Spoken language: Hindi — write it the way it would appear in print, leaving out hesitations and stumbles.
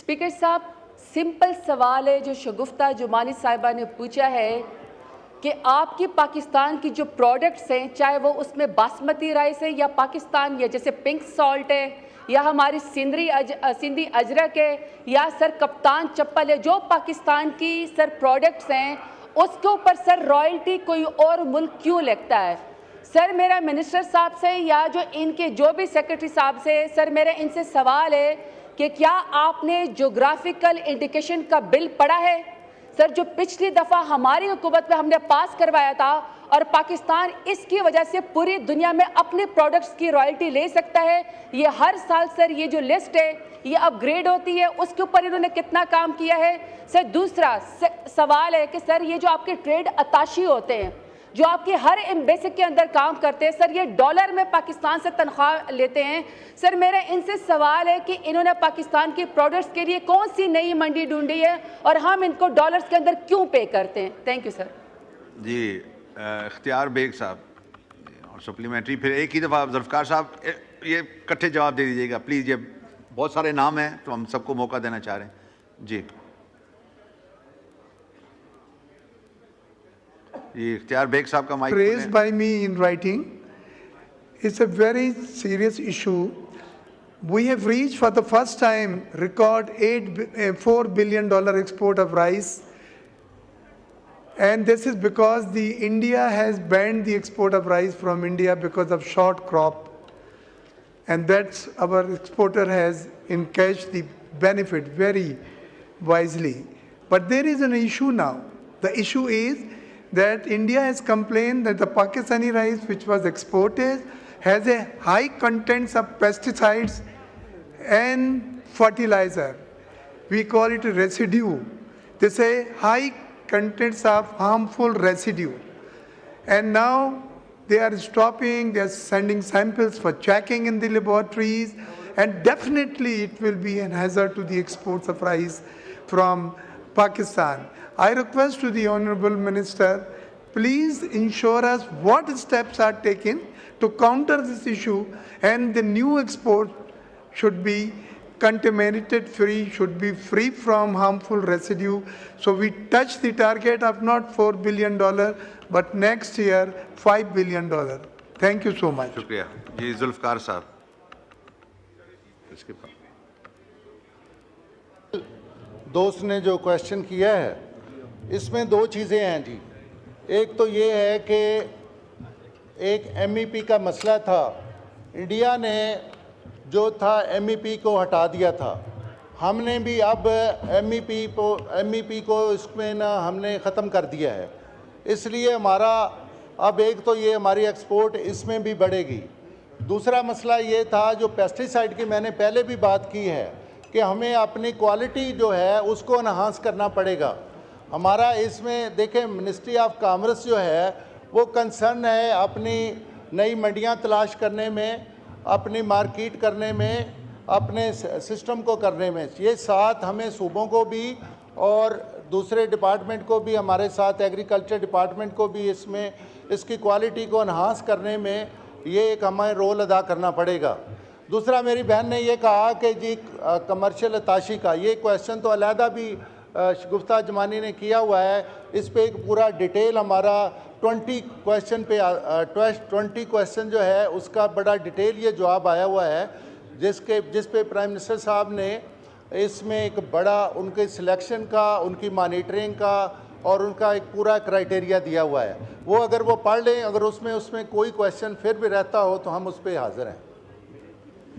स्पीकर साहब, सिंपल सवाल है जो शगुफ्ता जुमानी साहिबा ने पूछा है कि आपकी पाकिस्तान की जो प्रोडक्ट्स हैं, चाहे वो उसमें बासमती राइस है या पाकिस्तान या जैसे पिंक सॉल्ट है या हमारी सिंधी अजरक है या सर कप्तान चप्पल है, जो पाकिस्तान की सर प्रोडक्ट्स हैं उसके ऊपर सर रॉयल्टी कोई और मुल्क क्यों लगता है? सर मेरा मिनिस्टर साहब से या जो इनके जो भी सेक्रेटरी साहब से सर मेरा इनसे सवाल है कि क्या आपने जोग्राफिकल इंडिकेशन का बिल पढ़ा है? सर जो पिछली दफ़ा हमारी हुकूमत में हमने पास करवाया था और पाकिस्तान इसकी वजह से पूरी दुनिया में अपने प्रोडक्ट्स की रॉयल्टी ले सकता है, ये हर साल सर ये जो लिस्ट है ये अपग्रेड होती है, उसके ऊपर इन्होंने कितना काम किया है? सर दूसरा सवाल है कि सर ये जो आपके ट्रेड अताशी होते हैं जो आपकी हर एम्बेसी के अंदर काम करते हैं, सर ये डॉलर में पाकिस्तान से तनख्वाह लेते हैं। सर मेरा इनसे सवाल है कि इन्होंने पाकिस्तान की प्रोडक्ट्स के लिए कौन सी नई मंडी ढूंढी है और हम इनको डॉलर्स के अंदर क्यों पे करते हैं? Thank you sir. जी इख्तियार बेग साहब और सप्लीमेंट्री फिर एक ही दफ़ा जुल्फ़िकार साहब ये इकट्ठे जवाब दे दीजिएगा प्लीज़। ये बहुत सारे नाम हैं तो हम सबको मौका देना चाह रहे हैं। जी इख्तियार बेग साहब का mic. Raised by me in writing, it's a very serious issue. We have reached for the first time record $4 billion export of rice, and this is because India has banned the export of rice from India because of short crop, and that's our exporter has encashed the benefit very wisely. But there is an issue now. The issue is that India has complained that the Pakistani rice which was exported has a high contents of pesticides and fertilizer. We call it a residue. They say high contents of harmful residue. And now they are stopping, they are sending samples for checking in the laboratories, and definitely it will be a hazard to the exports of rice from Pakistan. I request to the Honorable Minister, please ensure us what steps are taken to counter this issue, and the new export should be contaminated free, should be free from harmful residue. So we touch the target of not $4 billion, but next year $5 billion. Thank you so much. शुक्रिया जी। जुल्फ़िकार साहब दोस्त ने जो क्वेश्चन किया है इसमें दो चीज़ें हैं जी। एक तो ये है कि एक MEP का मसला था, इंडिया ने जो था MEP को हटा दिया था, हमने भी अब MEP को इसमें ना हमने ख़त्म कर दिया है। इसलिए हमारा अब एक तो ये हमारी एक्सपोर्ट इसमें भी बढ़ेगी। दूसरा मसला ये था जो पेस्टिसाइड की मैंने पहले भी बात की है कि हमें अपनी क्वालिटी जो है उसको एनहांस करना पड़ेगा। हमारा इसमें देखें मिनिस्ट्री ऑफ कॉमर्स जो है वो कंसर्न है अपनी नई मंडियां तलाश करने में, अपनी मार्केट करने में, अपने सिस्टम को करने में। ये साथ हमें सूबों को भी और दूसरे डिपार्टमेंट को भी, हमारे साथ एग्रीकल्चर डिपार्टमेंट को भी इसमें इसकी क्वालिटी को एनहांस करने में ये एक हमें रोल अदा करना पड़ेगा। दूसरा, मेरी बहन ने ये कहा कि जी कमर्शियल अताशी का ये क्वेश्चन तो अलहदा भी शगुफ्ता जुमानी ने किया हुआ है। इस पे एक पूरा डिटेल हमारा 20 क्वेश्चन जो है उसका बड़ा डिटेल ये जवाब आया हुआ है, जिस पे प्राइम मिनिस्टर साहब ने इसमें एक बड़ा उनके सिलेक्शन का, उनकी मॉनिटरिंग का और उनका एक पूरा क्राइटेरिया दिया हुआ है। वो अगर वो पढ़ लें, अगर उसमें कोई क्वेश्चन फिर भी रहता हो तो हम उस पर हाजिर हैं।